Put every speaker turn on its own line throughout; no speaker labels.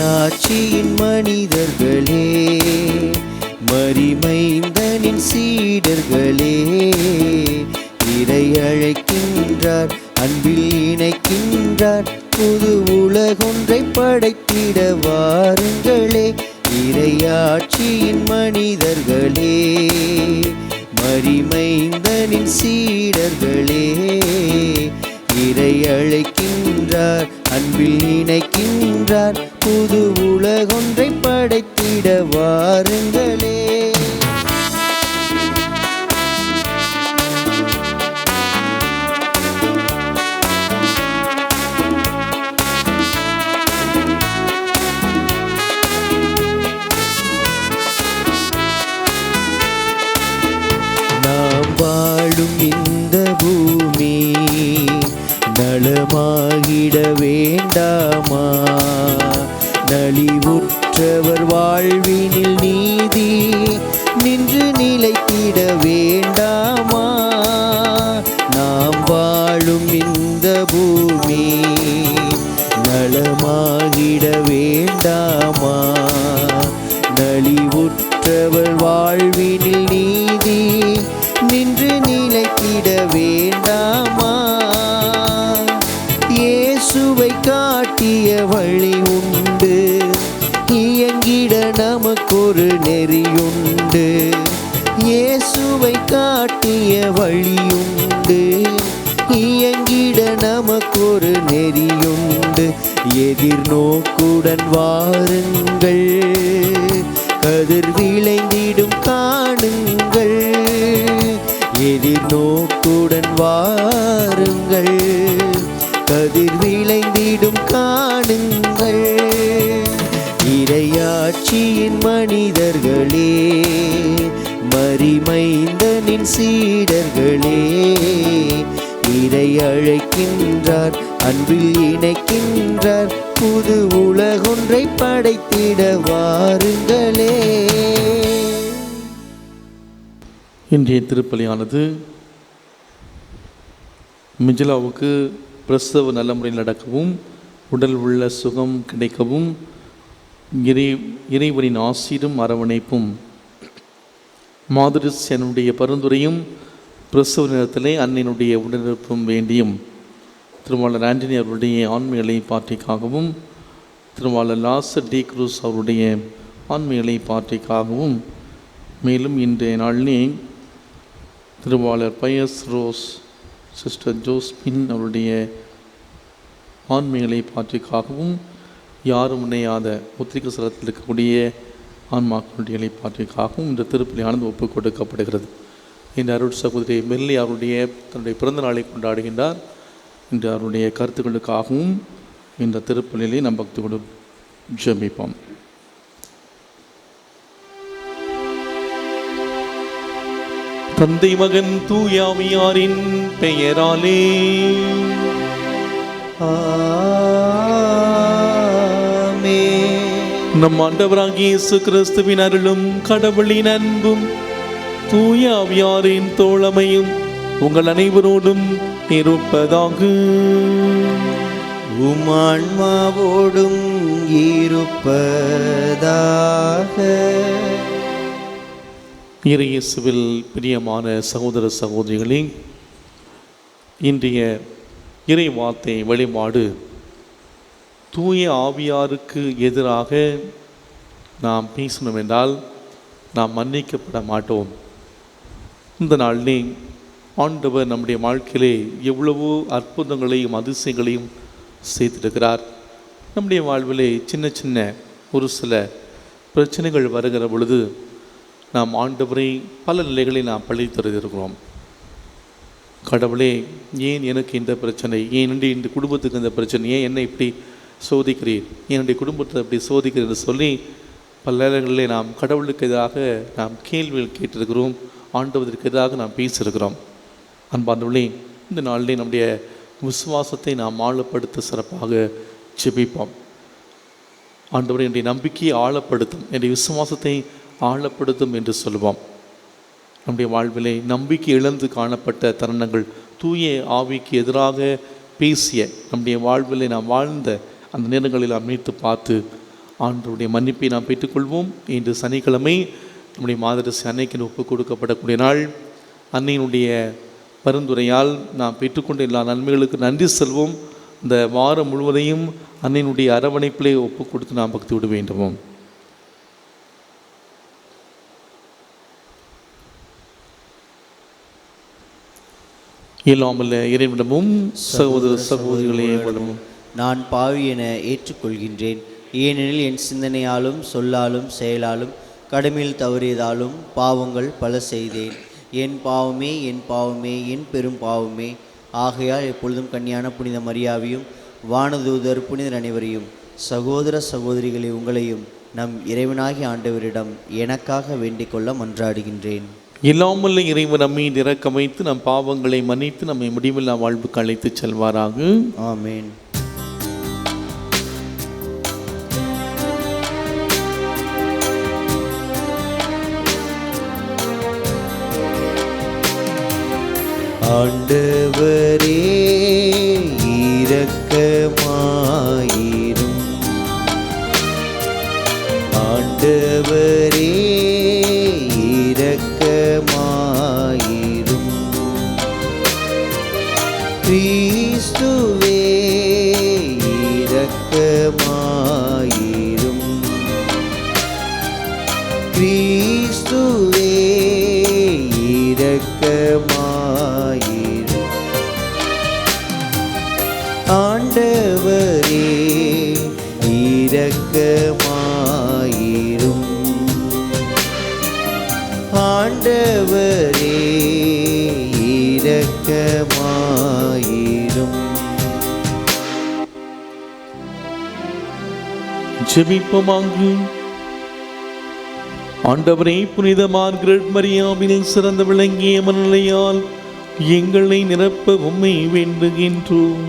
இறையாட்சியின் மனிதர்களே, மரிமைந்தனின் சீடர்களே, இறை அழைக்கின்றார், அன்பில் இணைக்கின்றார், புது உலகொன்றை படைத்திட வாருங்களே. இறையாட்சியின் மனிதர்களே, மரிமைந்தனின் சீடர்களே, இறை அழைக்கின்றார், அன்பில் இணைக்கின்றார், புது உலகொன்றை படைத்திட வாருங்களே. நாம் வாழும் இந்த பூமி நலமாகிட வேண்டாமா? நலிவுற்றவர் வாழ்வினில் நீதி நின்று நிலைத்திட வேண்டாமா? நாம் வாழும் இந்த பூமி நலமாகிட வேண்டாமா? நலிவுற்றவர் வாழ்வினில் நீதி நின்று நிலைத்திட வேண்டாமா? இயேசுவை காட்டிய வழி உண்டு, இயங்கிட நமக்கொரு நெறியுண்டு. இயேசுவை காட்டிய வழியுண்டு, இயங்கிட நமக்கொரு நெறியுண்டு. எதிர்நோக்குடன் வாருங்கள், கதிர் விளைந்திடும் காணுங்கள். எதிர்நோக்குடன் வாருங்கள், கதிர் விளைந்திடும் காணுங்கள். இறையாட்சியின் மனிதர்களே, மரிமைந்தனின் சீடர்களே, இறை அழைக்கின்றார், அன்பில் இணைக்கின்றார், புது உலகொன்றை படைத்திட வாருங்களே.
இன்றைய திருப்பலியானது மிஜிலாவுக்கு பிரசவ நல்ல முறையில் நடக்கவும், உடல் உள்ள சுகம் கிடைக்கவும், இறைவனின் ஆசீரும் அரவணைப்பும் மாதிரிசனுடைய பரிந்துரையும் பிரசவ நேரத்திலே அன்னையினுடைய உடனிருப்பும் வேண்டியும் திருவாளர் ஆண்டனி அவருடைய ஆண்மைகளை பாற்றிக்காகவும், திருவாளர் லாசர் டி குரூஸ் அவருடைய ஆண்மைகளை பாற்றிக்காகவும், மேலும் இன்றைய நாளிலே திருவாளர் பயஸ் ரோஸ் சிஸ்டர் ஜோஸ்பின் அவருடைய ஆண்மைகளை பாற்றிக்காகவும், யாரும் இணையாத உத்திரிக்க ஸ்தலத்தில் இருக்கக்கூடிய ஆன்மாக்களுடைய பாற்றிக்காகவும் இந்த திருப்பலியானது ஒப்புக் கொடுக்கப்படுகிறது. இந்த அருள் சகோதரி மெல்லி அவருடைய தன்னுடைய பிறந்த நாளை கொண்டாடுகின்றார். இன்று அவருடைய கருத்துக்களுக்காகவும் இந்த திருப்பலியிலே நம் பக்தியோடு ஜெபிப்போம். தந்தை மகன் தூயாவியாரின் பெயராலே நம் ஆண்டவராகிய இயேசு கிறிஸ்துவின் அருளும் கடவுளின் அன்பும் தூயாவியாரின் தோழமையும் உங்கள் அனைவரோடும் இருப்பதாக.
உமான்மாவோடும் இருப்பதாக.
இறையேசுவில் பிரியமான சகோதர சகோதரிகளே, இன்றைய இறை வார்த்தை வழிபாடு தூய ஆவியாருக்கு எதிராக நாம் பேசணும் என்றால் நாம் மன்னிக்கப்பட மாட்டோம். இந்த நாளிலே ஆண்டவர் நம்முடைய வாழ்க்கையிலே எவ்வளவோ அற்புதங்களையும் அதிசயங்களையும் செய்திருக்கிறார். நம்முடைய வாழ்விலே சின்ன சின்ன ஒரு சில பிரச்சனைகள் வருகிற பொழுது நாம் ஆண்டவரை பல நிலைகளில் நாம் பழித்தறிந்திருக்கிறோம். கடவுளே, ஏன் எனக்கு இந்த பிரச்சனை, ஏன் இந்த குடும்பத்துக்கு இந்த பிரச்சனை, ஏன் என்னை இப்படி சோதிக்கிறீர், என்னுடைய குடும்பத்தை இப்படி சோதிக்கிறீர் என்று சொல்லி பல நேரங்களிலே நாம் கடவுளுக்கு எதிராக நாம் கேள்விகள் கேட்டிருக்கிறோம், ஆண்டவருக்கு எதிராக நாம் பேசியிருக்கிறோம். அன்பார்ந்தவர்களே, இந்த நாளிலே நம்முடைய விசுவாசத்தை நாம் ஆழப்படுத்த சிறப்பாக ஜெபிப்போம். ஆண்டவரை என்னுடைய நம்பிக்கையை ஆழப்படுத்தும், என்னுடைய விசுவாசத்தை ஆழப்படுத்தும் என்று சொல்லுவோம். நம்முடைய வாழ்விலே நம்பிக்கை இழந்து காணப்பட்ட தருணங்கள், தூய ஆவிக்கு எதிராக பேசிய நம்முடைய வாழ்விலே நாம் வாழ்ந்த அந்த நேரங்களில் அமைத்து பார்த்து ஆண்டவருடைய மன்னிப்பை நாம் பெற்றுக்கொள்வோம். இன்று சனிக்கிழமை நம்முடைய மாதரசி அன்னைக்கு ஒப்புக் கொடுக்கப்படக்கூடிய நாள். அன்னையினுடைய பரிந்துரையால் நாம் பெற்றுக்கொண்ட எல்லா நன்மைகளுக்கு நன்றி செல்வோம். இந்த வாரம் முழுவதையும் அன்னையினுடைய அரவணைப்பிலே ஒப்புக் கொடுத்து நாம் பக்தி விட வேண்டுமோம். இல்லாமல் இறைவனிடமும் சகோதர சகோதரிகளே
நான் பாவி என ஏற்றுக்கொள்கின்றேன். ஏனெனில் என் சிந்தனையாலும் சொல்லாலும் செயலாலும் கடமையில் தவறியதாலும் பாவங்கள் பல செய்தேன். என் பாவமே என் பாவமே என் பெரும் பாவமே. ஆகையால் எப்பொழுதும் கன்னியான புனித மரியாவையும் வானதூதர் புனிதர் அனைவரையும் சகோதர சகோதரிகளை உங்களையும் நம் இறைவனாகிய ஆண்டவரிடம் எனக்காக வேண்டிக் கொள்ள மன்றாடுகின்றேன்.
இல்லாமல் இறைவன் நம்மை இரக்கம் வைத்து நம் பாவங்களை மன்னித்து நம்மை முடிவில்லா வாழ்வுக்கு அழைத்து செல்வாராக.
ஆமேன். ஆண்டவரே இரக்கமாயிரும். ஆண்டவரே இரக்கமாயிரும். கிறிஸ்துவே இரக்கமாயிரும். கிறிஸ்துவே இரக்கமாயிரும். ஆண்டவரே இரக்கமாயிரும். ஆண்டவரே இரக்கமாயிரும்.
ஜெபிப்போமாக. ஆண்டவரே, புனித மார்கரெட் மரியாவில் சிறந்த விளங்கிய மனநிலையால் எங்களை நிரப்ப உம்மை வேண்டுகின்றோம்.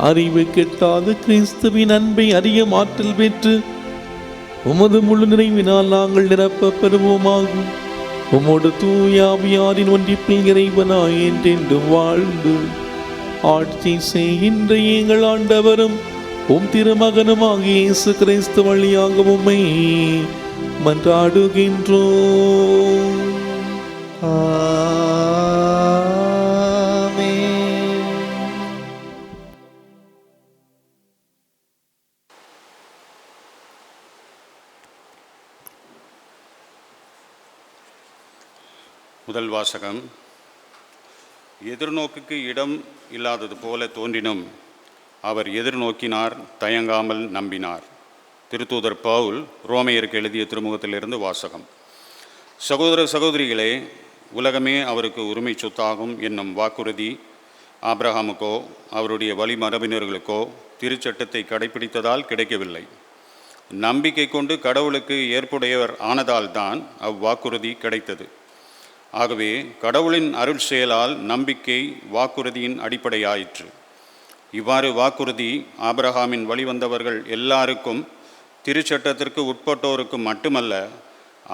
அறிவு கெட்டாத கிறிஸ்துவின் அன்பை அறிய ஆற்றல் பெற்று உமது முழு நிறைவினால் நாங்கள் நிரப்ப பெறுவோமாக. உமோடு தூய ஆவியாரின் ஒன்றிப்பில் இறைவனாய் என்றென்று வாழ்ந்து ஆட்சி செய்கின்ற எங்கள் ஆண்டவரும் உம் திருமகனுமாகிய இயேசு கிறிஸ்து வழியாக உம்மை மன்றாடுகின்றோம்.
முதல் வாசகம். எதிர்நோக்குக்கு இடம் இல்லாதது போல தோன்றினும் அவர் எதிர்நோக்கினார், தயங்காமல் நம்பினார். திருத்தூதர் பவுல் ரோமையருக்கு எழுதிய திருமுகத்திலிருந்து வாசகம். சகோதர சகோதரிகளே, உலகமே அவருக்கு உரிமை சொத்தாகும் என்னும் வாக்குறுதி ஆபிரகாமுக்கோ அவருடைய வழிமரபினர்களுக்கோ திருச்சட்டத்தை கடைபிடித்ததால் கிடைக்கவில்லை. நம்பிக்கை கொண்டு கடவுளுக்கு ஏற்புடையவர் ஆனதால்தான் அவ்வாக்குறுதி கிடைத்தது. ஆகவே கடவுளின் அருள் செயலால் நம்பிக்கை வாக்குறுதியின் அடிப்படையாயிற்று. இவ்வாறு வாக்குறுதி ஆபிரகாமின் வழிவந்தவர்கள் எல்லாருக்கும், திருச்சட்டத்திற்கு உட்பட்டோருக்கும் மட்டுமல்ல,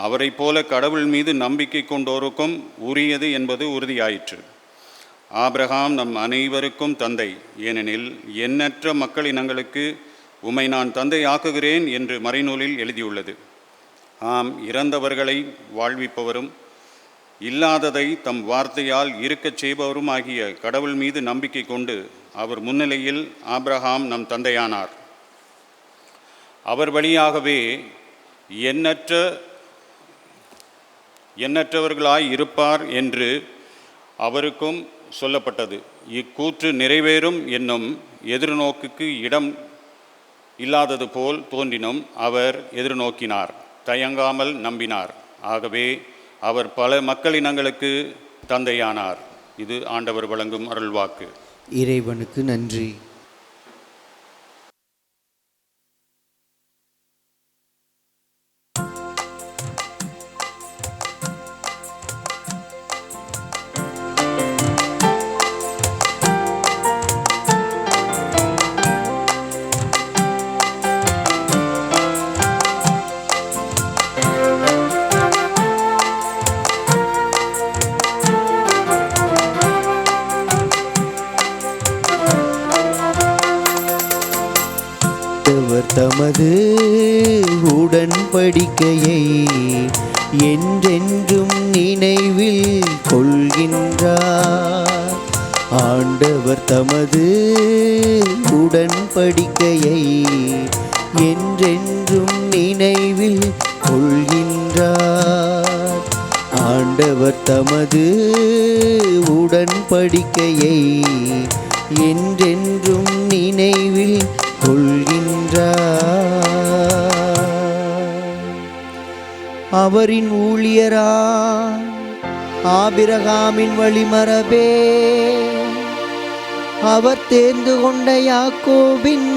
அவரை போல கடவுள் மீது நம்பிக்கை கொண்டோருக்கும் உரியது என்பது உறுதியாயிற்று. ஆபிரகாம் நம் அனைவருக்கும் தந்தை, ஏனெனில் எண்ணற்ற மக்களினங்களுக்கு உம்மை நான் தந்தை ஆக்குகிறேன் என்று மறைநூலில் எழுதியுள்ளது. ஆம், இறந்தவர்களை வாழ்விப்பவரும் இல்லாததை தம் வார்த்தையால் இருக்கச் செய்பவரும் ஆகிய கடவுள் மீது நம்பிக்கை கொண்டு அவர் முன்னிலையில் ஆபிரகாம் நம் தந்தையானார். அவர் வழியாகவே எண்ணற்றவர்களாய் இருப்பார் என்று அவருக்கும் சொல்லப்பட்டது. இக்கூற்று நிறைவேறும் என்னும் எதிர்நோக்குக்கு இடம் இல்லாதது போல் தோன்றினும் அவர் எதிர்நோக்கினார், தயங்காமல் நம்பினார். ஆகவே அவர் பல மக்களினங்களுக்கு தந்தையானார். இது ஆண்டவர் வழங்கும் அருள்வாக்கு.
இறைவனுக்கு நன்றி. தமது உடன்படிக்கையை என்றென்றும் நினைவில் கொள்கின்றார். ஆண்டவர் தமது உடன்படிக்கையை என்றென்றும் நினைவில் கொள்கின்றார். ஆண்டவர் தமது உடன்படிக்கையை என்றென்றும் நினைவில் கொள்கின்றார். அவரின் ஊழியரா ஆபிரகாமின் வழிமரபே, அவர் தேர்ந்து கொண்ட யாக்கோபின்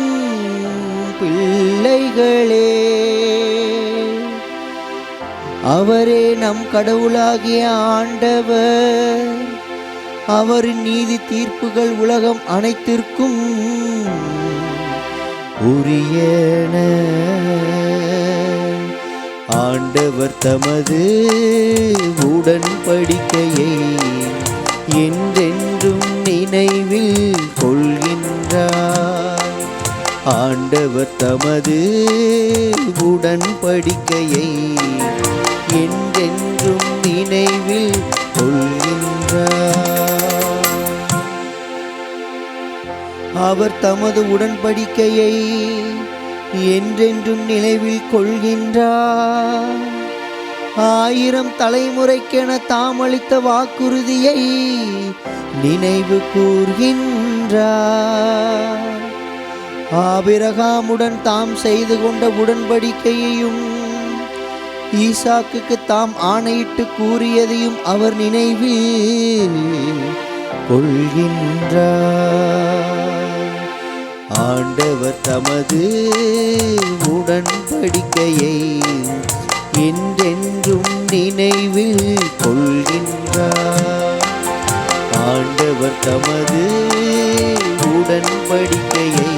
பிள்ளைகளே, அவரே நம் கடவுளாகிய ஆண்டவர். அவரின் நீதி தீர்ப்புகள் உலகம் அனைத்திற்கும் உரியன. ஆண்டவர் தமது உடன்படிக்கையை என்றென்றும் நினைவில் கொள்கின்றார். ஆண்டவர் தமது உடன்படிக்கையை என்றென்றும் நினைவில் கொள்கின்றார். அவர் தமது உடன்படிக்கையை என்றென்றும் நினைவில் கொள்கின்றார். 1000 தலைமுறைக்கென தாம் அளித்த வாக்குறுதியை நினைவு கூர்கின்றார். ஆபிரகாமுடன் தாம் செய்து கொண்ட உடன்படிக்கையையும் ஈசாக்குக்கு தாம் ஆணையிட்டு கூறியதையும் அவர் நினைவில் கொள்கின்றார். ஆண்டவர் தமது உடன்படிக்கையை என்றென்றும் நினைவில் கொள்கின்றார். ஆண்டவர் தமது உடன்படிக்கையை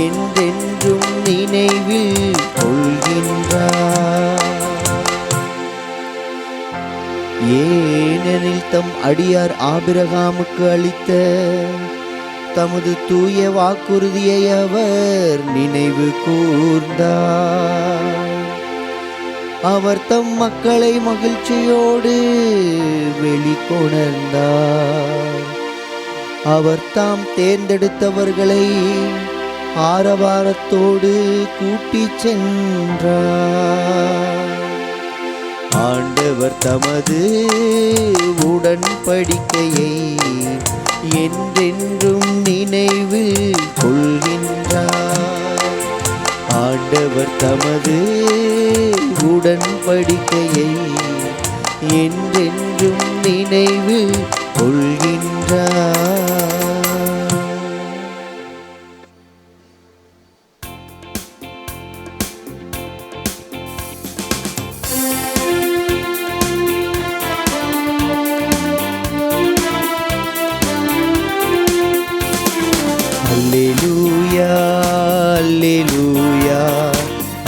என்றென்றும் நினைவில் கொள்கின்றார். ஏனெனில் தம் அடியார் ஆபிரகாமுக்கு அளித்த தமது தூய வாக்குறுதியை அவர் நினைவு கூர்ந்தார். அவர் தம் மக்களை மகிழ்ச்சியோடு வெளிக்கொணர்ந்தார். அவர் தாம் தேர்ந்தெடுத்தவர்களை ஆரவாரத்தோடு கூட்டிச் சென்றார். ஆண்டவர் தமது உடன்படிக்கையை என்றென்றும் நினைவில் கொள்கின்றார். ஆண்டவர் தமது உடன்படிக்கையை என்றென்றும் நினைவில் கொள்கின்றார். அல்லேலூயா அல்லேலூயா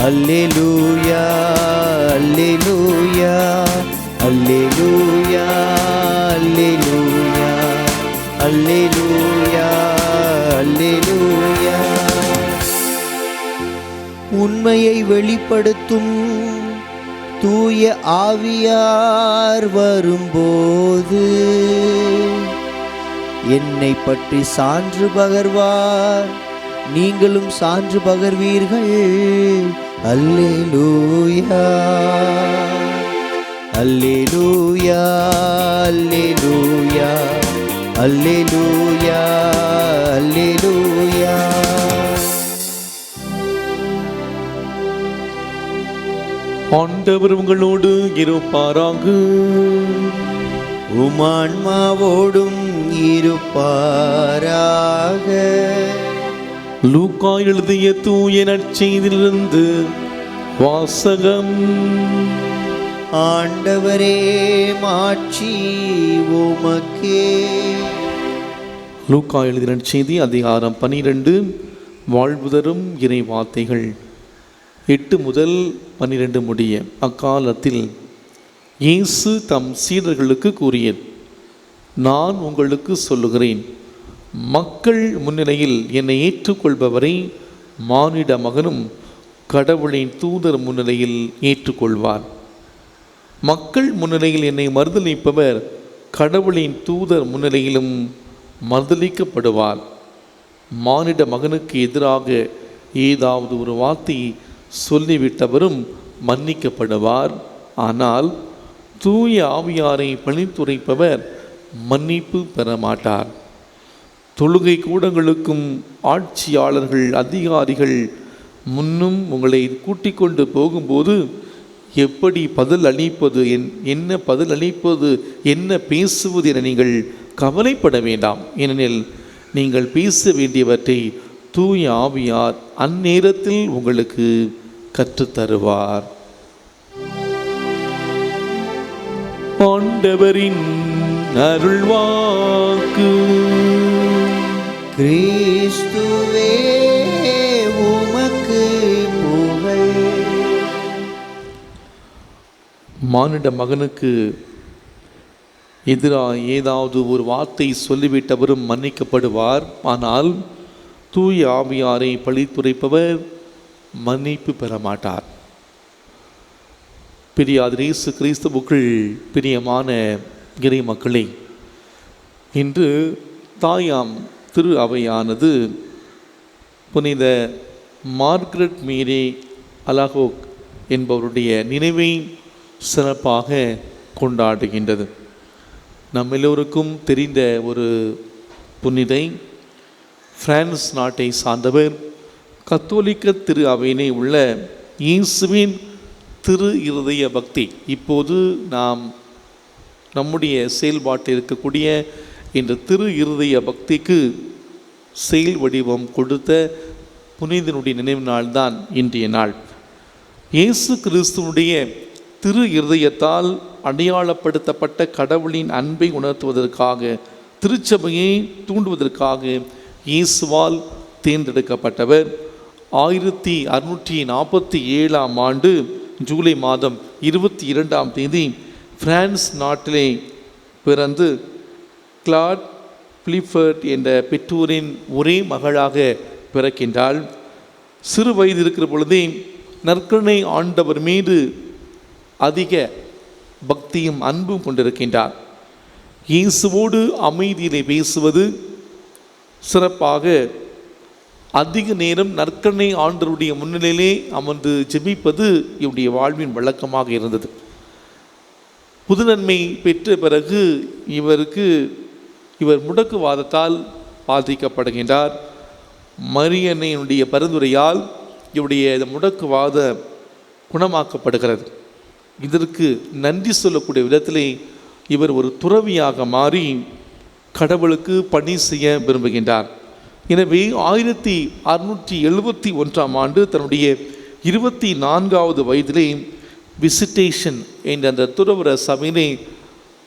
அல்லேலூயா அல்லேலூயா அல்லேலூயா அல்லேலூயா அல்லேலூயா அல்லேலூயா. உண்மையை வெளிப்படுத்தும் தூய ஆவியார் வரும்போது என்னை பற்றி சான்று பகர்வார், நீங்களும் சான்று பகர்வீர்கள். அல்லேலூயா அல்லேலூயா அல்லேலூயா அல்லேலூயா அல்லேலூயா.
ஆண்டவர் உங்களோடு இருப்பாராக.
உமான்மாவோடும் இருப்பாராக.
லூக்கா எழுதிய தூய நற்செய்தியிலிருந்து வாசகம்.
ஆண்டவரே மாட்சி உமக்கே.
லூக்கா எழுதிய நற்செய்தி அதிகாரம் 12. வாழ்வு தரும் இறை வார்த்தைகள் 8 முதல் 12 முடிய. அக்காலத்தில் இயேசு தம் சீடர்களுக்கு கூறியது, நான் உங்களுக்கு சொல்லுகிறேன், மக்கள் முன்னிலையில் என்னை ஏற்றுக்கொள்பவரை மானிட மகனும் கடவுளின் தூதர் முன்னிலையில் ஏற்றுக்கொள்வார். மக்கள் முன்னிலையில் என்னை மறுதலிப்பவர் கடவுளின் தூதர் முன்னிலையிலும் மறுதலிக்கப்படுவார். மானிட மகனுக்கு எதிராக ஏதாவது ஒரு வார்த்தையை சொல்லிவிட்டவரும் மன்னிக்கப்படுவார். ஆனால் தூய ஆவியாரை பழித்துரைப்பவர் மன்னிப்பு பெற மாட்டார். தொழுகை கூடங்களுக்கும் ஆட்சியாளர்கள் அதிகாரிகள் முன்னும் உங்களை கூட்டிக் கொண்டு போகும்போது எப்படி பதில் அளிப்பது, என்ன பதில் அளிப்பது, என்ன பேசுவது என நீங்கள் கவலைப்பட வேண்டாம். ஏனெனில் நீங்கள் பேச வேண்டியவற்றை தூய ஆவியார் அந்நேரத்தில் உங்களுக்கு கற்றுத்தருவார். ஆண்டவரின் அருள்வாக்கு.
கிறிஸ்துவே உமக்கு புகழ்.
மானிட மகனுக்கு எதிராக ஏதாவது ஒரு வார்த்தை சொல்லிவிட்டவரும் மன்னிக்கப்படுவார். ஆனால் தூய ஆவியாரை பழித்துரைப்பவர் மன்னிப்பு பெற மாட்டார். பிரியாத இயேசு கிறிஸ்துவுக்குள் பிரியமான இறை மக்களே, இன்று தாயாம் திரு அவையானது புனித மார்கரெட் மேரி அலாகோக் என்பவருடைய நினைவை சிறப்பாக கொண்டாடுகின்றது. நம் எல்லோருக்கும் தெரிந்த ஒரு புனிதை, பிரான்ஸ் நாட்டை சார்ந்தவர், கத்தோலிக்க திரு அவையினை உள்ள இயேசுவின் திரு இருதய பக்தி. இப்போது நாம் நம்முடைய செயல்பாட்டில் இருக்கக்கூடிய இந்த திரு இருதய பக்திக்கு செயல் வடிவம் கொடுத்த புனிதனுடைய நினைவு நாள்தான் இன்றைய நாள். இயேசு கிறிஸ்துவனுடைய திரு இருதயத்தால் அடையாளப்படுத்தப்பட்ட கடவுளின் அன்பை உணர்த்துவதற்காக, திருச்சபையை தூண்டுவதற்காக இயேசுவால் தேர்ந்தெடுக்கப்பட்டவர். 1647ஆம் ஆண்டு ஜூலை மாதம் 22ஆம் தேதி பிரான்ஸ் நாட்டிலே பிறந்து கிளாட் பிலிஃபர்ட் என்ற பெற்றோரின் ஒரே மகளாக பிறக்கின்றாள். சிறு வயது இருக்கிற பொழுதே நற்கருணை ஆண்டவர் மீது அதிக பக்தியும் அன்பும் கொண்டிருக்கின்றார். இயேசுவோடு அமைதியிலே பேசுவது, சிறப்பாக அதிக நேரம் நற்கருணை ஆண்டவருடைய முன்னிலையிலே அமர்ந்து ஜெபிப்பது இவருடைய வாழ்வின் வழக்கமாக இருந்தது. புதுநன்மை பெற்ற பிறகு இவர் முடக்குவாதத்தால் பாதிக்கப்படுகின்றார். மரியன்னையினுடைய பரிந்துரையால் இவருடைய முடக்குவாத குணமாக்கப்படுகிறது. இதற்கு நன்றி சொல்லக்கூடிய விதத்திலே இவர் ஒரு துறவியாக மாறி கடவுளுக்கு பணி செய்ய விரும்புகின்றார். எனவே 1671ஆம் ஆண்டு தன்னுடைய 24வது வயதிலே விசிட்டேஷன் என்ற அந்த துறவர சபையினை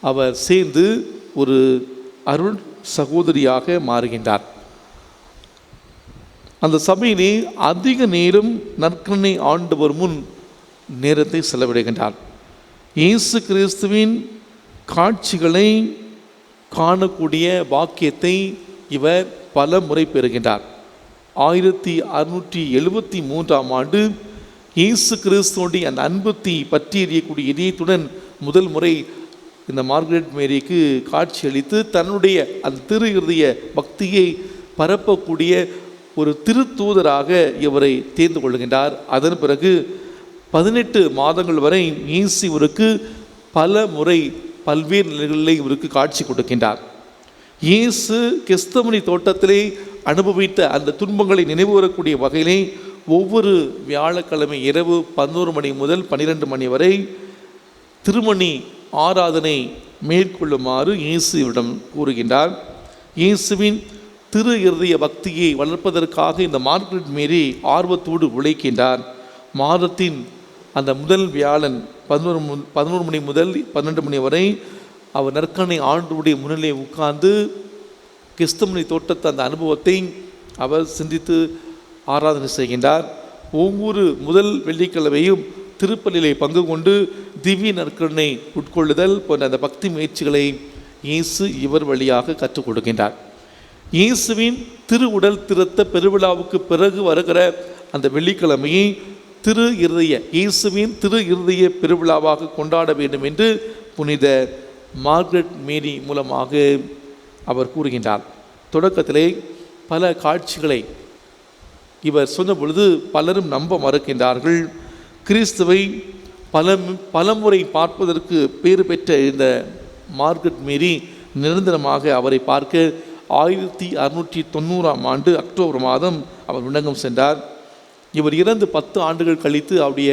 அவர் சேர்ந்து ஒரு அருள் சகோதரியாக மாறுகின்றார். அந்த சபையிலே அதிக நேரம் நற்கருணை ஆண்டவர் முன் நேரத்தை செலவிடுகின்றார். இயேசு கிறிஸ்துவின் காட்சிகளை காணக்கூடிய பாக்கியத்தை இவர் பல முறை பெறுகின்றார். 1673ஆம் ஆண்டு இயேசு கிறிஸ்துவோடைய அந்த அன்பத்தை பற்றி எறியக்கூடிய இதயத்துடன் முதல் முறை இந்த மார்கரெட் மேரிக்கு காட்சி அளித்து தன்னுடைய அந்த திரு இருதய பக்தியை பரப்பக்கூடிய ஒரு திருத்தூதராக இவரை தேர்ந்து கொள்கின்றார். அதன் பிறகு 18 மாதங்கள் வரை இயேசு இவருக்கு பல முறை பல்வேறு நிலைகளில் இவருக்கு காட்சி கொடுக்கின்றார். இயேசு கெத்செமனி தோட்டத்திலே அனுபவித்த அந்த துன்பங்களை நினைவு வரக்கூடிய வகையிலே ஒவ்வொரு வியாழக்கிழமை இரவு 11 மணி முதல் 12 மணி வரை திருமணி ஆராதனை மேற்கொள்ளுமாறு இயேசு இவரிடம் கூறுகின்றார். இயேசுவின் திரு இருதய பக்தியை வளர்ப்பதற்காக இந்த மார்கரெட் மேரி ஆர்வத்தோடு உழைக்கின்றார். மாதத்தின் அந்த முதல் வியாழன் 11 மணி முதல் 12 மணி வரை அவர் நற்கருணை ஆண்டவருடைய முன்னிலையை உட்கார்ந்து கெத்செமனி தோட்டத்தை அந்த அனுபவத்தை அவர் சிந்தித்து ஆராதனை செய்கின்றார். ஒவ்வொரு முதல் வெள்ளிக்கிழமையும் திருப்பலியிலே பங்கு கொண்டு திவ்ய நற்கருணை உட்கொள்ளுதல் போன்ற அந்த பக்தி முயற்சிகளை இயேசு இவர் வழியாக கற்றுக் கொடுக்கின்றார். இயேசுவின் திரு உடல் திருத்த பெருவிழாவுக்கு பிறகு வருகிற அந்த வெள்ளிக்கிழமையை திரு இருதய இயேசுவின் திரு இருதய பெருவிழாவாக கொண்டாட வேண்டும் என்று புனித மார்கரெட் மேரி மூலமாக அவர் கூறுகின்றார். தொடக்கத்திலே பல காட்சிகளை இவர் சொன்ன பொழுது பலரும் நம்ப மறுக்கின்றார்கள். கிறிஸ்துவை பலமுறை பார்ப்பதற்கு பேறு பெற்ற இந்த மார்கரெட் மேரி நிரந்தரமாக அவரை பார்க்க 1690 அக்டோபர் மாதம் அவர் விண்ணகம் சென்றார். இவர் இறந்து 10 ஆண்டுகள் கழித்து அவருடைய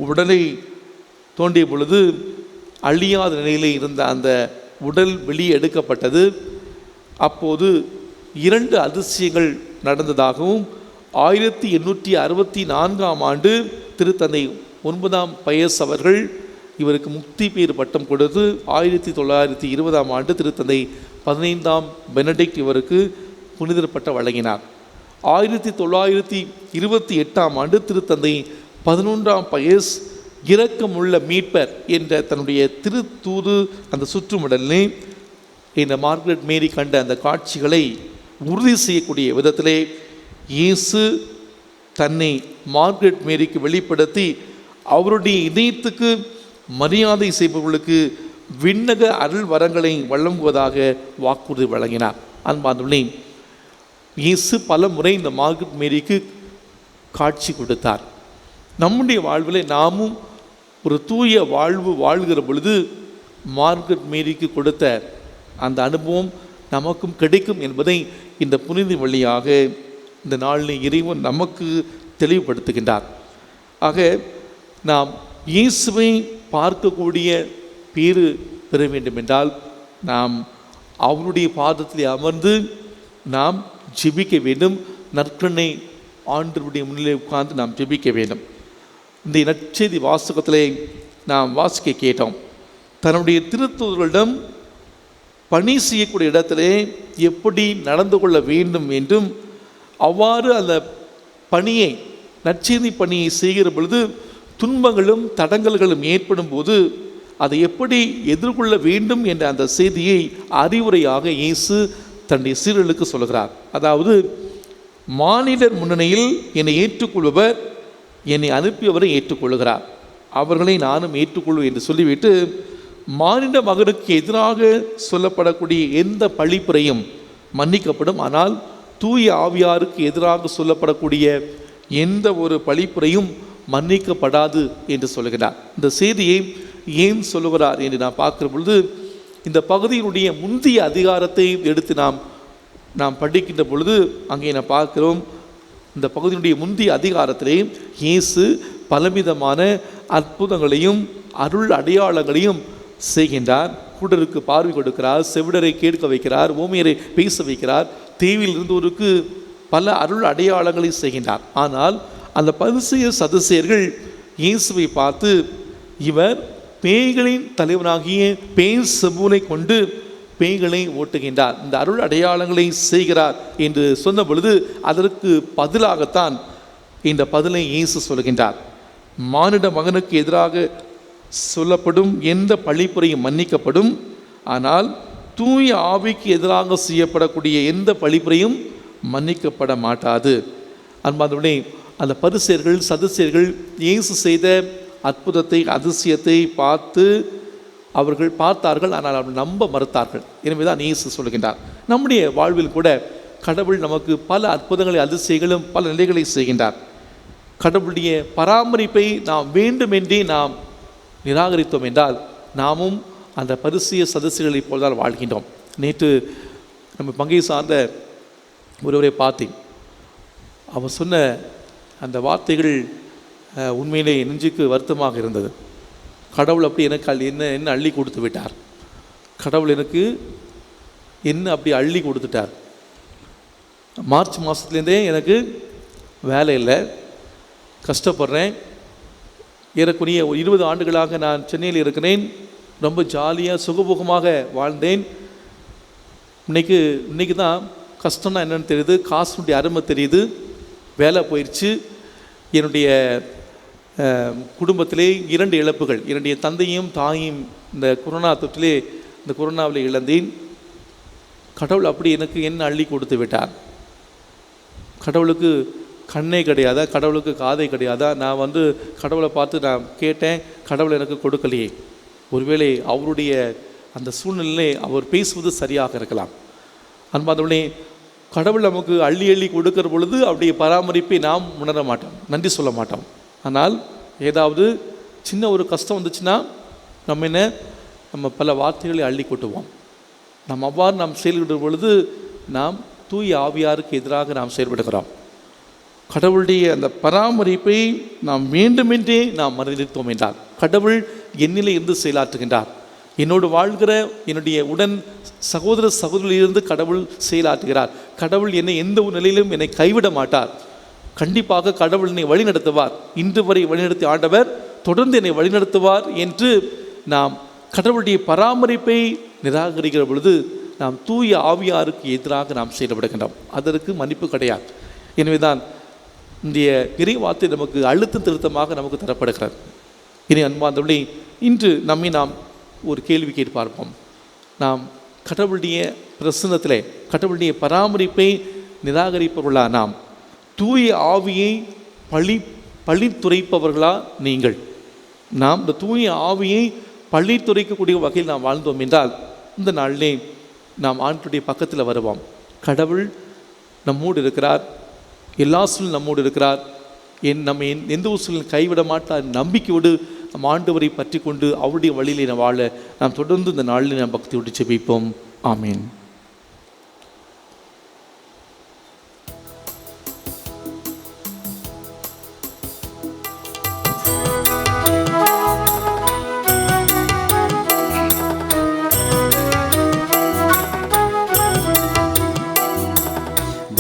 உடலை தோண்டிய பொழுது அழியாத நிலையில் இருந்த அந்த உடல் வெளியே எடுக்கப்பட்டது. அப்போது 2 அதிசயங்கள் நடந்ததாகவும் 1864 திருத்தந்தை 9ஆம் பயஸ் அவர்கள் இவருக்கு முக்தி பேறு பட்டம் கொடுத்து 1920 திருத்தந்தை 15ஆம் பெனடிக்ட் இவருக்கு புனிதர் பட்டம் வழங்கினார். 1928 திருத்தந்தை 11ஆம் பயஸ் இரக்கமுள்ள மீட்பர் என்ற தன்னுடைய திருத்தூது அந்த சுற்றுமுடலில் இந்த மார்கரெட் மேரி கண்ட அந்த காட்சிகளை உறுதி செய்யக்கூடிய விதத்திலே இயேசு தன்னை மார்கரெட் மேரிக்கு வெளிப்படுத்தி அவருடைய இதயத்துக்கு மரியாதை செய்பவர்களுக்கு விண்ணக அருள் வரங்களை வழங்குவதாக வாக்குறுதி வழங்கினார். அன்பார்ந்தவர்களே, இயேசு பல முறை இந்த மார்கரெட் மேரிக்கு காட்சி கொடுத்தார். நம்முடைய வாழ்வில் நாமும் ஒரு தூய வாழ்வு வாழ்கிற பொழுது மார்கரெட் மேரிக்கு கொடுத்த அந்த அனுபவம் நமக்கும் கிடைக்கும் என்பதை இந்த புனித வழியாக இந்த நாளில் இறைவன் நமக்கு தெளிவுபடுத்துகின்றார். ஆக நாம் இயேசுவை பார்க்கக்கூடிய பேறு பெற வேண்டும் என்றால் நாம் அவருடைய பாதத்தில் அமர்ந்து நாம் ஜெபிக்க வேண்டும். நற்கருணை ஆண்டவருடைய முன்னிலை உட்கார்ந்து நாம் ஜெபிக்க வேண்டும். இந்த நற்செய்தி வாசகத்திலே நாம் வாசிக்க கேட்டோம். தன்னுடைய திருத்தூதர்களிடம் பணி செய்யக்கூடிய இடத்திலே எப்படி நடந்து கொள்ள வேண்டும் என்றும் அவ்வாறு அந்த பணியை நற்செய்தி பணியை செய்கிற பொழுது துன்பங்களும் தடங்கல்களும் ஏற்படும் போது அதை எப்படி எதிர்கொள்ள வேண்டும் என்ற அந்த செய்தியை அறிவுரையாக இயேசு தன்னுடைய சீடர்களுக்கு சொல்கிறார். அதாவது மானிடர் முன்னணியில் என்னை ஏற்றுக்கொள்பவர் என்னை அனுப்பியவரை ஏற்றுக்கொள்கிறார், அவர்களை நானும் ஏற்றுக்கொள்வேன் என்று சொல்லிவிட்டு மானிட மகனுக்கு எதிராக சொல்லப்படக்கூடிய எந்த பழிப்புரையும் மன்னிக்கப்படும், ஆனால் தூய ஆவியாருக்கு எதிராக சொல்லப்படக்கூடிய எந்த ஒரு பழிப்புரையும் மன்னிக்கப்படாது என்று சொல்லுகிறார். இந்த செய்தியை ஏன் சொல்லுகிறார் என்று நாம் பார்க்கிற பொழுது இந்த பகுதியினுடைய முந்தைய அதிகாரத்தை எடுத்து நாம் படிக்கின்ற பொழுது அங்கே நாம் பார்க்கிறோம். இந்த பகுதியினுடைய முந்தைய அதிகாரத்திலே இயேசு பலவிதமான அற்புதங்களையும் அருள் அடையாளங்களையும் செய்கின்றார். குருடருக்கு பார்வை கொடுக்கிறார், செவிடரை கேட்க வைக்கிறார், ஊமையரை பேச வைக்கிறார், தீவில் இருந்தோருக்கு பல அருள் அடையாளங்களை செய்கின்றார். ஆனால் அந்த பரிசேயர் சதுசேயர்கள் இயேசுவை பார்த்து இவர் பேய்களின் தலைவனாகிய பேய்செபூலை கொண்டு பேய்களை ஓட்டுகின்றார், இந்த அருள் அடையாளங்களை செய்கிறார் என்று சொன்ன பொழுது அதற்கு பதிலாகத்தான் இந்த பதிலை இயேசு சொல்கின்றார். மானிட மகனுக்கு எதிராக சொல்லப்படும் எந்த பழிப்புரையும் மன்னிக்கப்படும், ஆனால் தூய ஆவிக்கு எதிராக செய்யப்படக்கூடிய எந்த பழிப்புரையும் மன்னிக்கப்பட மாட்டாது. அன்பார்ந்தவர்களே, அந்த பரிசேயர்கள் சதுசேயர்கள் இயேசு செய்த அற்புதத்தை அதிசயத்தை பார்த்து அவர்கள் பார்த்தார்கள், ஆனால் அவர்கள் நம்ப மறுத்தார்கள். எனவே தான் இயேசு சொல்கின்றார், நம்முடைய வாழ்வில் கூட கடவுள் நமக்கு பல அற்புதங்களை அதிசயங்களும் பல நிலைகளை செய்கின்றார். கடவுளுடைய பராமரிப்பை நாம் வேண்டுமென்றே நாம் நிராகரித்தோம் என்றால் நாமும் அந்த பரிசேயர் சதுசேயர்களை போல்தான் வாழ்கின்றோம். நேற்று நம்ம பங்கை சார்ந்த ஒருவரை பார்த்தேன். அவர் சொன்ன அந்த வார்த்தைகள் உண்மையிலே நெஞ்சுக்கு வருத்தமாக இருந்தது. கடவுள் அப்படி எனக்கு என்ன அள்ளி கொடுத்து விட்டார், கடவுள் எனக்கு என்ன அப்படி அள்ளி கொடுத்துட்டார். மார்ச் மாதத்துலேருந்தே எனக்கு வேலை இல்லை, கஷ்டப்படுறேன். ஏறக்குறைய 20 ஆண்டுகளாக நான் சென்னையில் இருக்கிறேன், ரொம்ப ஜாலியாக சுகபோகமாக வாழ்ந்தேன். இன்னைக்கு தான் கஷ்டம்னா என்னென்னு தெரியுது, காசுடைய அருமை தெரியுது. வேலை போயிடுச்சு. என்னுடைய குடும்பத்திலே 2 இழப்புகள், என்னுடைய தந்தையும் தாயும் இந்த கொரோனாவில் இழந்தேன். கடவுள் அப்படி எனக்கு என்ன அள்ளி கொடுத்து விட்டார். கடவுளுக்கு கண்ணே கிடையாதா, கடவுளுக்கு காதை கிடையாதா, நான் கடவுளை பார்த்து நான் கேட்டேன், கடவுள் எனக்கு கொடுக்கலையே. ஒருவேளை அவருடைய அந்த சூழ்நிலை அவர் பேசுவது சரியாக இருக்கலாம். அன்பாதவனே, கடவுள் நமக்கு அள்ளி அள்ளி கொடுக்கிற பொழுது அவருடைய பராமரிப்பை நாம் உணர மாட்டோம், நன்றி சொல்ல மாட்டோம். ஆனால் ஏதாவது சின்ன ஒரு கஷ்டம் வந்துச்சுன்னா நம்ம பல வார்த்தைகளை அள்ளி கொட்டுவோம். அவ்வாறு நாம் செயல்படும் பொழுது நாம் தூய ஆவியாருக்கு எதிராக நாம் செயல்படுகிறோம். கடவுளுடைய அந்த பராமரிப்பை நாம் வேண்டுமென்றே நாம் மறந்துவிட்டோம் என்றால், கடவுள் என்னிலே இருந்து செயலாற்றுகின்றார், என்னோடு வாழ்கிற என்னுடைய உடன் சகோதர சகோதரிலிருந்து கடவுள் செயலாற்றுகிறார், கடவுள் என்னை எந்த ஒரு நிலையிலும் என்னை கைவிட மாட்டார், கண்டிப்பாக கடவுள் என்னை வழிநடத்துவார், இன்று வரை வழிநடத்திய ஆண்டவர் தொடர்ந்து என்னை வழிநடத்துவார் என்று நாம் கடவுளுடைய பராமரிப்பை நிராகரிக்கிற பொழுது நாம் தூய ஆவியாருக்கு எதிராக நாம் செயல்படுகின்றோம். அதற்கு மன்னிப்பு கிடையாது. எனவே தான் இன்றைய இறை வார்த்தை நமக்கு அழுத்தம் திருத்தமாக நமக்கு தரப்படுகிறது. இனி அன்பார்ந்தவர்களே, இன்று நாம் ஒரு கேள்வி கேட்டு பார்ப்போம். நாம் கடவுளுடைய பிரசன்னத்திலே கடவுளுடைய பராமரிப்பை நிராகரிப்பவர்களா? நாம் தூய ஆவியை பழித்துரைப்பவர்களா? நீங்கள் நாம் இந்த தூய ஆவியை பழித்துரைக்கக்கூடிய வகையில் நாம் வாழ்ந்தோம் என்றால், இந்த நாளிலே நாம் ஆண்டுடைய பக்கத்தில் வருவோம். கடவுள் நம்மோடு இருக்கிறார், எல்லா சூழலும் நம்மோடு இருக்கிறார், நம்ம எந்த ஒரு சூழலும் கைவிட மாட்டார் நம்பிக்கையோடு நம் ஆண்டவரை பற்றி கொண்டு அவருடைய வழியிலே வாழ நாம் தொடர்ந்து இந்த நாளில் நாம் பக்தியோடு ஜெபிப்போம். ஆமீன்.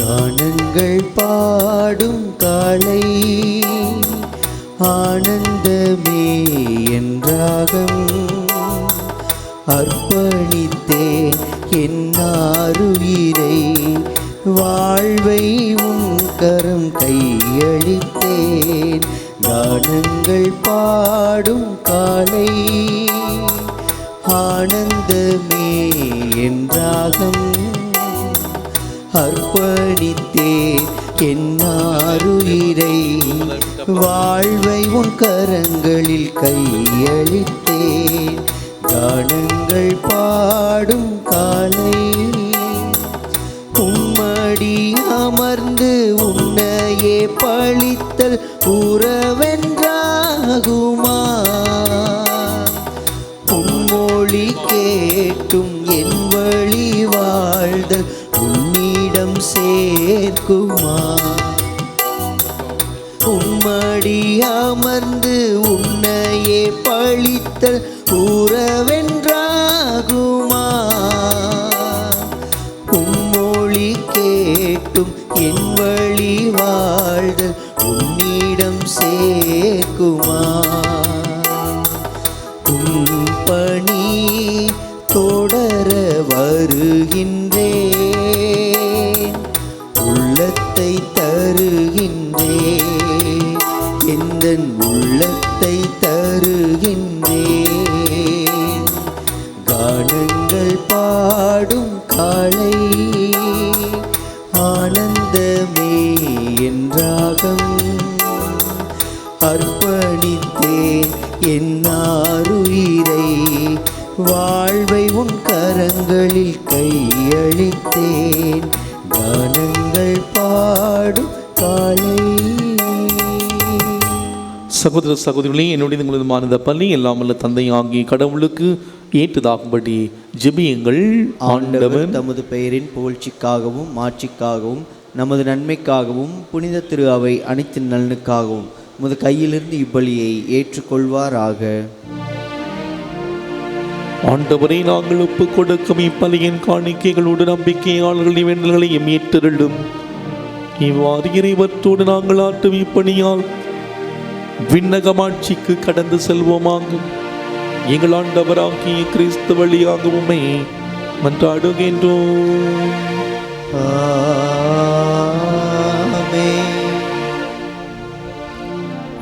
கானங்கள் பாடும் காலை ஆனந்தமே என்றாகம் அர்ப்பணித்தே என்னாருயிரை வாழ்வை உன் கரம் கையளித்தேன். கானங்கள் பாடும் காலை ஆனந்தமே என்றாகம் அர்ப்பணித்தேன் என்னாருயிரை வாழ்வை உன் கரங்களில் கையளித்தேன். கானங்கள் பாடும் காலை உம்மடி அமர்ந்து உன்னையே பழித்தல் உறவென்றாகுமா? உன்மொழி கேட்டும் என் வழி வாழ்தல் உன்னிடம் சேர்க்குமா? உம்மடி அமர்ந்து உன்னையே பழித்தல் உறவென்றாகுமா? உம்மொழி கேட்டும் என் வழி வாழ்தல் உன்னிடம் சேர்க்குமா? உன் பணி தொடர வருகின்றேன், உள்ளத்தை தருகின்றேன், எந்தன் உள்ளத்தை தருகின்றேன். கானங்கள் பாடும் காலை ஆனந்தமே என்றாகம் அர்ப்பணித்தேன் என்னாருயிரை வாழ்வை உன் கரங்களில் கையளித்தேன். கானங்கள் பாடும் காலை.
சகோதர சகோதரிகளே, என்னுடைய உங்களதுமான இந்த பள்ளி எல்லாம் வல்ல தந்தையாகிய கடவுளுக்கு ஏற்றதாகும்படி ஜெபியுங்கள்.
ஆண்டவர் தமது பெயரின் புகழ்ச்சிக்காகவும் மாட்சிக்காகவும் நமது நன்மைக்காகவும் புனித திரு அவை அனைத்து நலனுக்காகவும் உமது கையிலிருந்து இப்பலியை ஏற்றுக்கொள்வாராக.
ஆண்டவரை நாங்கள் ஒப்புக் கொடுக்கும் இப்பலியின் காணிக்கைகளோடு நம்பிக்கையாளர்களின் வேண்டல்களையும் ஏற்றருளும். இவ்வாறு இறைவற்றோடு நாங்கள் ஆற்றும் இப்பணியால் விண்ணகமாட்சிக்கு கடந்து செல்வோமாக. எங்கள் ஆண்டவராகிய கிறிஸ்து வழியாகவுமே மன்றாடுகின்றோம்.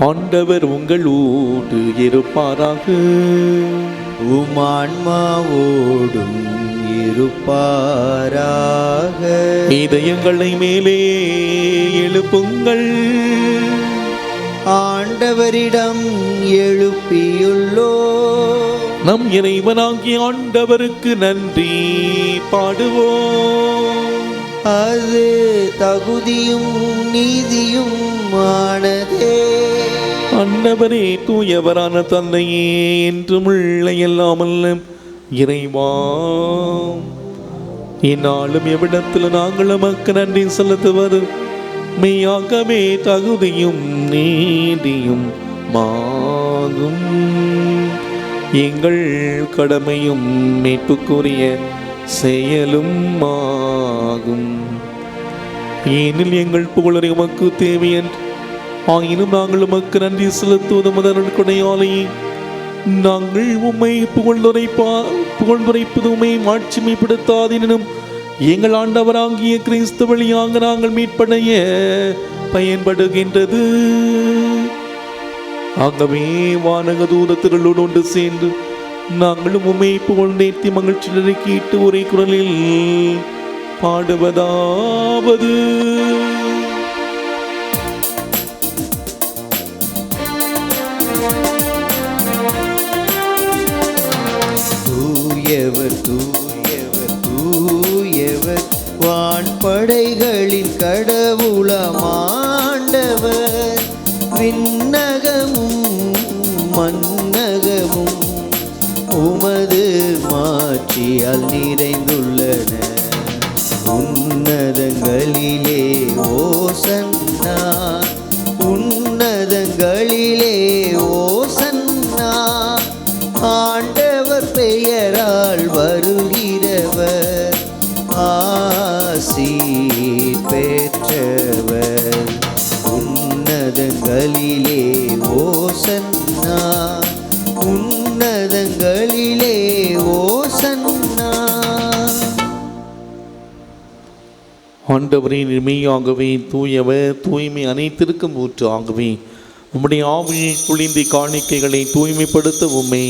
ஆண்டவர் உங்களோடு இருப்பாராக.
உம் ஆன்மாவோடும் இருப்பாராக.
இதயங்களை மேலே எழுப்புங்கள்,
ஆண்டவரிடம் எழுப்பியுள்ளோ.
நம் இறைவனாகிய ஆண்டவருக்கு நன்றி பாடுவோம்.
அது தகுதியும் நீதியும் ஆனதே.
ஆண்டவரே, தூயவரான தந்தையே, என்றும் உள்ள எல்லாமல்ல இறைவா, இந்நாளும் எவ்விடத்தில் நாங்கள் நமக்கு நன்றி செலுத்துவது மெய்யாகவே தகுதியும் நீதியும் மாகும். எங்கள் கடமையும் மீட்புக்குரிய செயலும் ஆகும். ஏனில் எங்கள் புகழரை உமக்கு தேவையன்று, ஆயினும் நாங்கள் உமக்கு நன்றி செலுத்துவது முதல் கொடையாலே நாங்கள் உம்மை புகழ்ந்துரைப்பது உம்மை மாட்சிமைப்படுத்தாதெனினும் எங்கள் ஆண்டவராகிய கிறிஸ்து வழியாக நாங்கள் மீட்படைய பயன்படுகின்றது. ஆகவே வானக தூதத்திகளோடு ஒன்று சேர்ந்து நாங்களும் உம்மை புகழ்ந்தேத்தி மகிழ்ச்சியை கேட்டு ஒரே குரலில் பாடுவதாவது:
தூயவர் தூயவர் தூயவர், வான்படைகளின் கடவுளமாண்டவர். விண்ணகமும் மன்னகமும் உமது மாட்சியால் நிறைந்துள்ளன. உன்னதங்களிலே ஓசன்னா, உன்னதங்களிலே ஓசன்னா. ஆண்டவர் பெயரால் வருகிறவர் ஆசி பெற்றவர். உன்னதங்களிலே ஓசன்னா, உன்னதங்களிலே ஓசன்னா.
ஆண்டவரே, மெய்யாகவே தூயவர், தூய்மை அனைத்திற்கும் ஊற்று. ஆகவே உம்முடைய ஆவியை குளிர்ந்த காணிக்கைகளை தூய்மைப்படுத்த உம்மை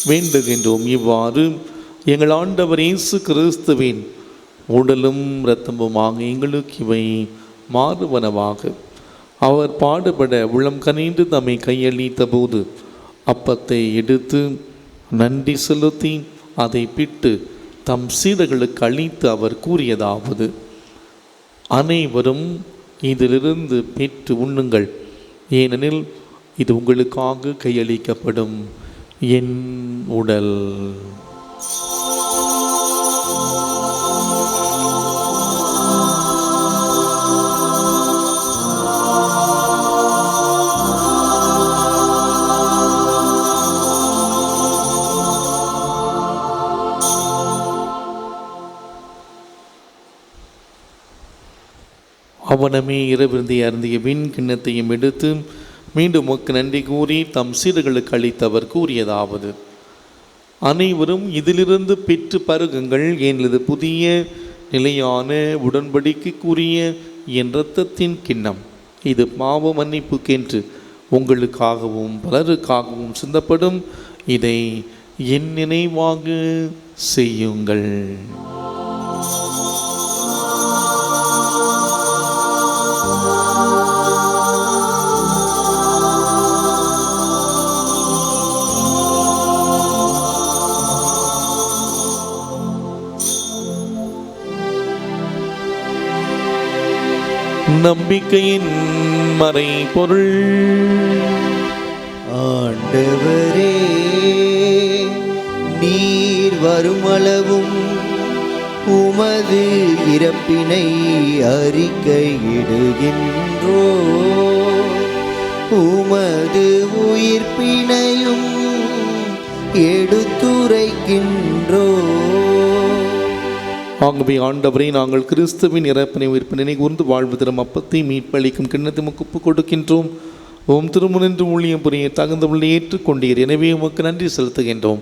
வேண்டுகின்றோம். இவ்வாறு எங்கள் ஆண்டவர் இயேசு கிறிஸ்துவின் உடலும் இரத்தமுமாக எங்களுக்கு இவை மாறுவனவாக. அவர் பாடுபட உளம் கனிந்து தம்மை கையளித்த போது அப்பத்தை எடுத்து நன்றி செலுத்தி அதை பிட்டு தம் சீடர்களுக்கு அளித்து அவர் கூறியதாவது: அனைவரும் இதிலிருந்து பெற்று உண்ணுங்கள், ஏனெனில் இது உங்களுக்காக கையளிக்கப்படும் என் உடல். அவனமே இரவிருந்தை அருந்திய விண் கிண்ணத்தையும் எடுத்து மீண்டும் உமக்கு நன்றி கூறி தம் சீடர்களுக்கு அளித்தவர் கூறியதாவது: அனைவரும் இதிலிருந்து பெற்று பருகுங்கள், ஏனெனில் புதிய நிலையான உடன்படிக்கைக்குரிய என் இரத்தத்தின் கிண்ணம். இது பாவ மன்னிப்புக்கென்று உங்களுக்காகவும் பலருக்காகவும் சிந்தப்படும். இதை என் நினைவாக செய்யுங்கள். நம்பிக்கையின் மறை பொருள்.
ஆண்டவரே, நீர் வருமளவும் உமது இறப்பினை அறிக்கையிடுகின்றோ, உமது உயிர்ப்பினையும் எடுத்துரைக்கின்றோ.
ஆகவே ஆண்டவரை, நாங்கள் கிறிஸ்துவின் இறப்பினை உயிர்ப்பினை கூர்ந்து வாழ்வு தரும் அப்பத்தை மீட்பளிக்கும் கிண்ணத்தை ஒப்பு கொடுக்கின்றோம். ஓம் திருமுனின்று ஊழியம் புரிய தகுந்தவளை ஏற்றுக்கொண்டீர், எனவே உமக்கு நன்றி செலுத்துகின்றோம்.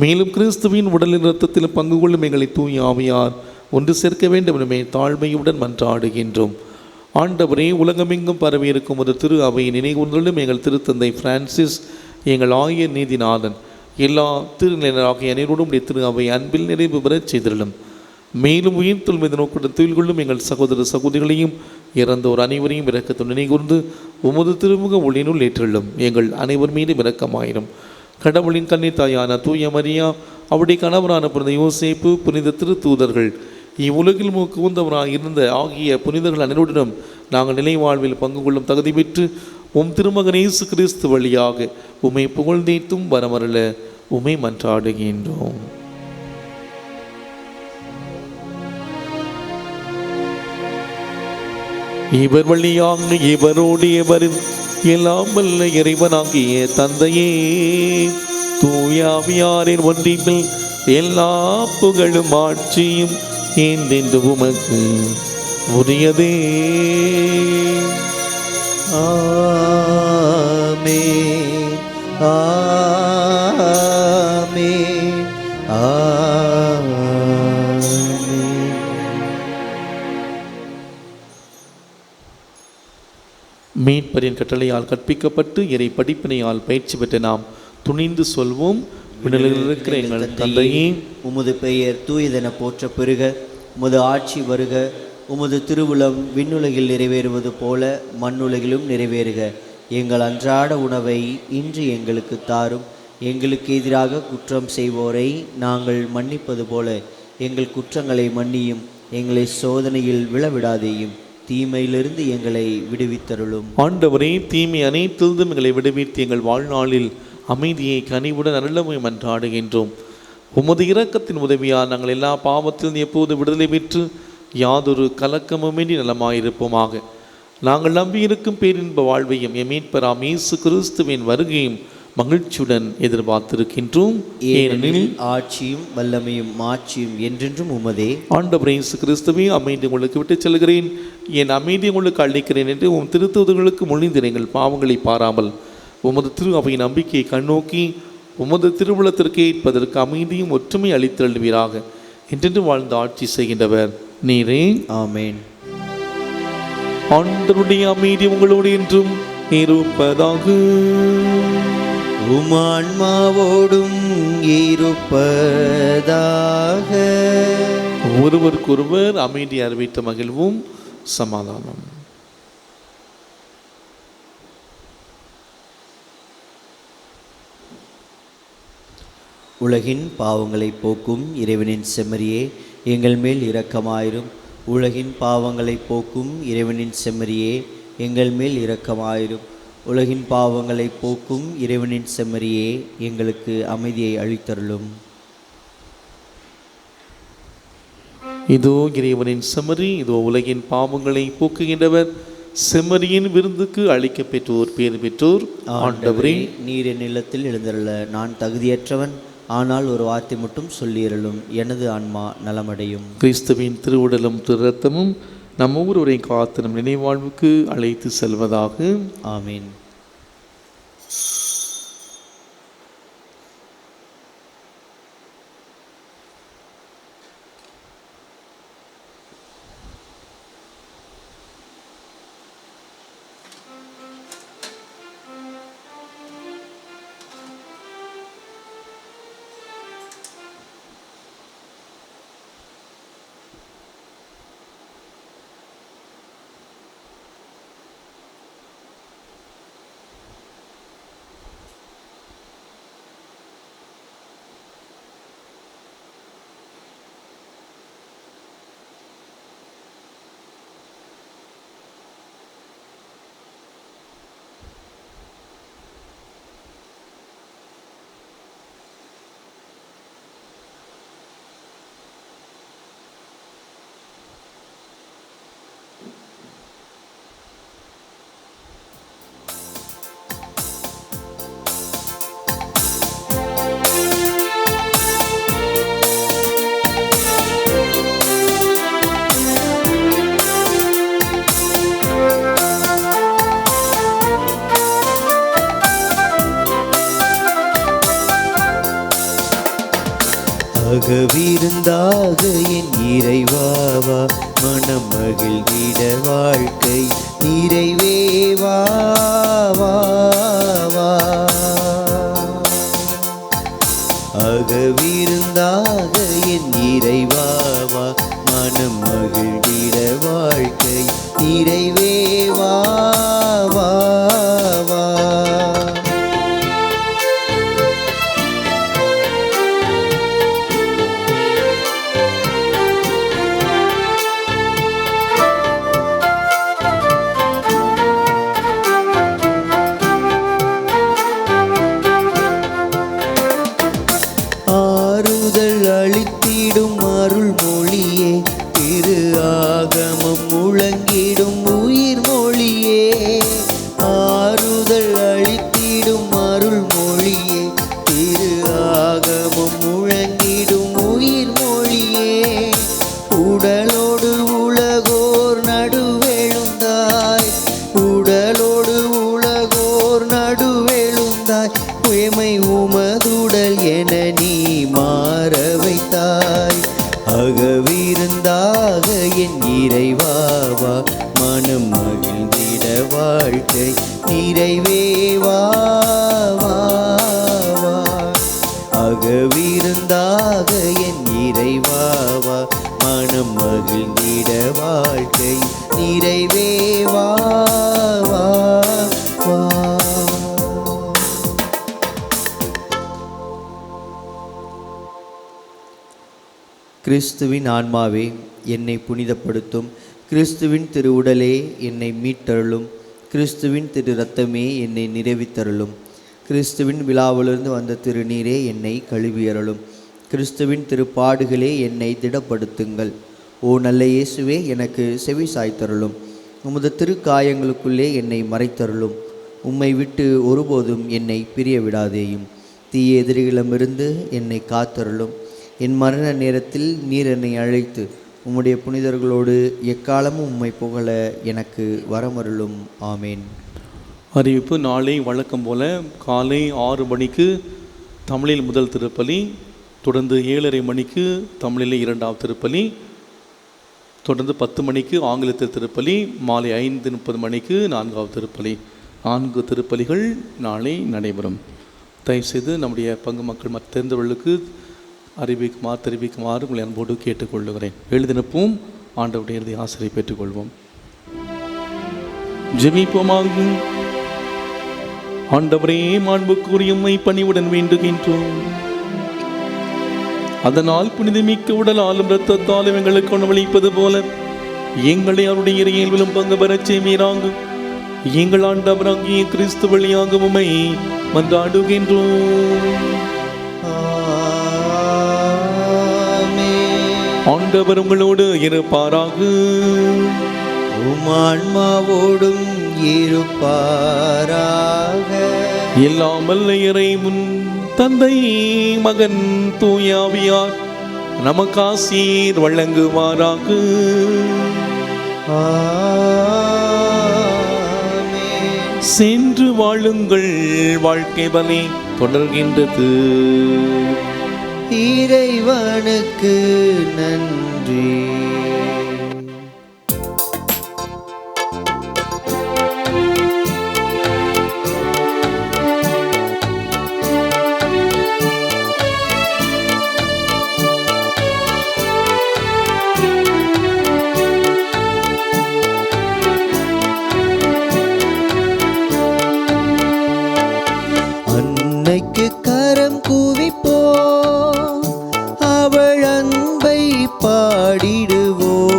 மேலும் கிறிஸ்துவின் உடலின் இரத்தத்தில் பங்கு கொள்ளும் எங்களை தூய ஆவியார் ஒன்று சேர்க்க வேண்டும் எனவே தாழ்மையுடன் மன்றாடுகின்றோம். ஆண்டவரே, உலகமெங்கும் பரவியிருக்கும் ஒரு திரு அவையை நினைவுறும் எங்கள் திருத்தந்தை பிரான்சிஸ், எங்கள் ஆயர் நீதிநாதன், எல்லா திருநிலையாகிய அனைவரோடும் திரு அவை அன்பில் நிறைவு பெறச் செய்திருளும். மேலும் உயிர்த்தல் மீது நோக்குடன் தொழில் கொள்ளும் எங்கள் சகோதர சகோதரிகளையும் இறந்தோர் அனைவரையும் இரக்கத்துடன் நினைகூர்ந்து உமது திருமுக ஒளியினுள் ஏற்றுள்ளும். எங்கள் அனைவர் மீது இரக்கமாயிரும். கடவுளின் கன்னி தாயான தூய மரியா, அவருடைய கணவரான புனித யோசேப்பு, புனித திருத்தூதர்கள், இவ்வுலகில் மூக்குவந்தவராக இருந்த ஆகிய புனிதர்கள் அனைவருடனும் நாங்கள் நிலை வாழ்வில் பங்கு கொள்ளும் தகுதி பெற்று உம் திருமகன் இயேசு கிறிஸ்து வழியாக உம்மை புகழ்ந்தேத்தும் வரமரல உம்மை மன்றாடுகின்றோம். இவர் வழியாக இவரோடு எவரின் எல்லாம் வல்ல இறைவனாகிய தந்தையே, தூயாவியாரின் ஒன்றிப்பில் எல்லா புகழும் ஆட்சியும் ஏந்தென்று உமக்கு உரியதே.
ஆமென், ஆமென், ஆமென்.
மீட்பரின் கட்டளையால் கற்பிக்கப்பட்டு இறை படிப்பினையால் பயிற்சி பெற்ற நாம் துணிந்து சொல்வோம். விண்ணுலகில் இருக்கிற எங்கள் தந்தையே,
உமது பெயர் தூயதென போற்ற பெருக, உமது ஆட்சி வருக, உமது திருவுளம் விண்ணுலகில் நிறைவேறுவது போல மண்ணுலகிலும் நிறைவேறுக. எங்கள் அன்றாட உணவை இன்று எங்களுக்கு தாரும். எங்களுக்கு எதிராக குற்றம் செய்வோரை நாங்கள் மன்னிப்பது போல எங்கள் குற்றங்களை மன்னியும். எங்களை சோதனையில் விழவிடாதேயும், தீமையிலிருந்து எங்களை விடுவித்தருளும்.
ஆண்டவரே, தீமை அனைத்திலிருந்தும் எங்களை விடுவித்து எங்கள் வாழ்நாளில் அமைதியை கனிவுடன் அருளமை மன்றாடுகின்றோம். உமது இரக்கத்தின் உதவியால் நாங்கள் எல்லா பாவத்திலிருந்து எப்போது விடுதலை பெற்று யாதொரு கலக்கமுமின்றி நலமாயிருப்போமாக. நாங்கள் நம்பியிருக்கும் பேரின்ப வாழ்வையும் எம் மீட்பராம் இயேசு கிறிஸ்துவின் வருகையும் மகிழ்ச்சியுடன் எதிர்பார்த்திருக்கின்றோம். ஏனெனில்
ஆட்சியும் வல்லமையும் மாட்சியும் என்றென்றும் உமதே.
ஆண்டவர் இயேசு கிறிஸ்துவே, அமைதி உங்களுக்கு விட்டுச் செல்கிறேன், என் அமைதி உங்களுக்கு அளிக்கிறேன் என்று உம் திருத்தூதர்களுக்கு மொழிந்து எங்கள் பாவங்களை பாராமல் உமது திரு அவை நம்பிக்கையை கண்ணோக்கி உமது திருவுளத்திற்கு ஏற்பதற்கு அமைதியும் ஒற்றுமை அளித்தழுவீராக. என்றென்று வாழ்ந்து ஆட்சி செய்கின்றவர் நீரே.
ஆமென்.
ஆண்டவருடைய அமைதி உங்களோடு என்றும் இருப்பதாக.
உம் ஆன்மாவோடும் இருப்பதாக.
ஒருவருக்கொருவர் அமைதி அறிவித்த மகிழ்வும் சமாதானம்.
உலகின் பாவங்களை போக்கும் இறைவனின் செம்மறியே, எங்கள் மேல் இரக்கமாயிரும். உலகின் பாவங்களை போக்கும் இறைவனின் செம்மறியே, எங்கள் மேல் இரக்கமாயிரும். உலகின் பாவங்களை போக்கும் இறைவனின் செம்மறியே, எங்களுக்கு அமைதியை அளித்தருளும்.
இதோ இறைவனின் செம்மறி, இதோ உலகின் பாவங்களை போக்குகின்றவர். செம்மறியின் விருந்துக்கு அளிக்க பெற்றோர் பேறு பெற்றோர். ஆண்டவரே,
நீர் என் இல்லத்தில் எழுந்தருள நான் தகுதியற்றவன். ஆனால் ஒரு வார்த்தை மட்டும் சொல்லியருளும், எனது ஆன்மா நலமடையும்.
கிறிஸ்துவின் திருவுடலும் திரு இரத்தமும் நம் ஒவ்வொருவரை காத்து நம் நினைவாழ்வுக்கு அழைத்து செல்வதாக.
ஆமீன். அகவிருந்தாக என் இறைவாவா, மனம் மகிழ்ந்திட வாழ்க்கை நிறைவேவா. அகவிருந்தாக என் இறைவாவா, மனம் மகிழ்ந்திட வாழ்க்கை நிறைவே வா வா வா. ஆறுதல் அளித்திடும் அருள் மொழியே, திரு ஆகமம் முழங்கிடும் உயிர் மொழியே. ஆறுதல் அளித்திடும் அருள் மொழியே, திரு ஆகமம் முழங்கிடும் உயிர் மொழியே. உடலோடு உலகோர் நடுவெழுந்தாய், உடலோடு உலகோர் நடுவெழுந்தாய். உயமை உமதுடல் என நீ மாற வைத்தாய். அகவிருந்தாக என் இறைவாவா, மனம் மகிழ்ந்திட வாழ்க்கை நிறைவே வா வா வா. அகவிருந்தாக என் இறைவாவா, மனம் மகிழ்ந்திட வாழ்க்கை நிறைவே வா வா வா. கிறிஸ்துவின் ஆன்மாவே என்னை புனிதப்படுத்தும், கிறிஸ்துவின் திரு உடலே என்னை மீட்டருளும், கிறிஸ்துவின் திரு இரத்தமே என்னை நிறைவித்தருளும், கிறிஸ்துவின் விழாவிலிருந்து வந்த திருநீரே என்னை கழுவியருளும், கிறிஸ்துவின் திருப்பாடுகளே என்னை திடப்படுத்துங்கள். ஓ நல்ல இயேசுவே, எனக்கு செவி சாய்த்தருளும், உமது திருக்காயங்களுக்குள்ளே என்னை மறைத்தருளும், உம்மை விட்டு ஒருபோதும் என்னை பிரிய விடாதேயும், தீய எதிரிகளிடமிருந்து என்னை காத்தருளும். என் மரண நேரத்தில் நீர் என்னை அழைத்து உம்முடைய புனிதர்களோடு எக்காலமும் உம்மை புகழ எனக்கு வரமருளும். ஆமேன்.
அறிவிப்பு: நாளை வழக்கம் போல காலை 6 மணிக்கு தமிழில் முதல் திருப்பலி, தொடர்ந்து 7:30 மணிக்கு தமிழில் 2ஆம் திருப்பலி, தொடர்ந்து 10 மணிக்கு ஆங்கிலத்தில் திருப்பலி, மாலை 5:30 மணிக்கு 4ஆவது திருப்பலி. 4 திருப்பலிகள் நாளை நடைபெறும். தயவுசெய்து நம்முடைய பங்கு மக்கள் மற்ற தெரிந்தவர்களுக்கு தெரிவிக்குமாறு உங்களை அன்போடு கேட்டுக்கொள்ளுகிறேன். எழுதினப்பும் ஆண்டவருடைய இறுதி ஆசிரியை பெற்றுக்கொள்வோம். ஜெபிப்போமாகும். ஆண்டவரே, மாண்புக்குரிய உம்மை பணிவுடன் வேண்டுகின்றோம். அதனால் புனிதமிக்க உடலாலும் இரத்தத்தாலும் எங்களுக்கு உணவளிப்பது போல எங்களை அவருடைய இறையிலும் பங்கு பெறச் செய்வீராக. எங்கள் ஆண்டவராகிய கிறிஸ்து வழியாக உம்மை மன்றாடுகின்றோம். ஆண்டவர் உங்களோடு இருப்பாராக.
உம் ஆன்மாவோடும் இருப்பாராக.
எல்லாம் வல்ல இறைவன் தந்தை, மகன், தூய ஆவியார் நமக்கு ஆசீர் வழங்குவாராக. சென்று வாழுங்கள், வாழ்க்கை பலி தொடர்கின்றது.
இறைவனுக்கு நன்றி. அன்னைக்கு கரம் கூவிப்போம், அவள் அன்பை பாடிடுவோம்,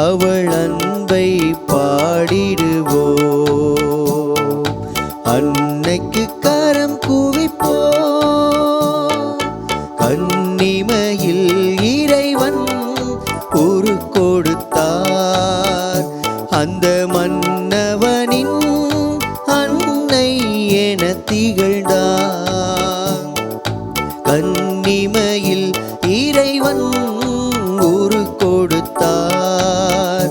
அவள் அன்பை பாடிடுவோம். அன்னைக்கு கரம் கூவிப்போம், கன்னிமையில் இறைவன் உரு கொடுத்தார். அந்த மன்னவனின் அன்னை என திகழ்ந்தார். கன்னிமையில் இறைவன் உரு கொடுத்தார்.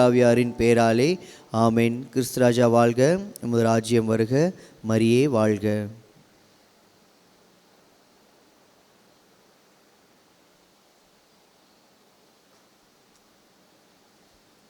ஆவியாரின் பேராலே ஆமென். கிறிஸ்து ராஜா வாழ்க. உமது ராஜ்யம் வருக. மரியே வாழ்க.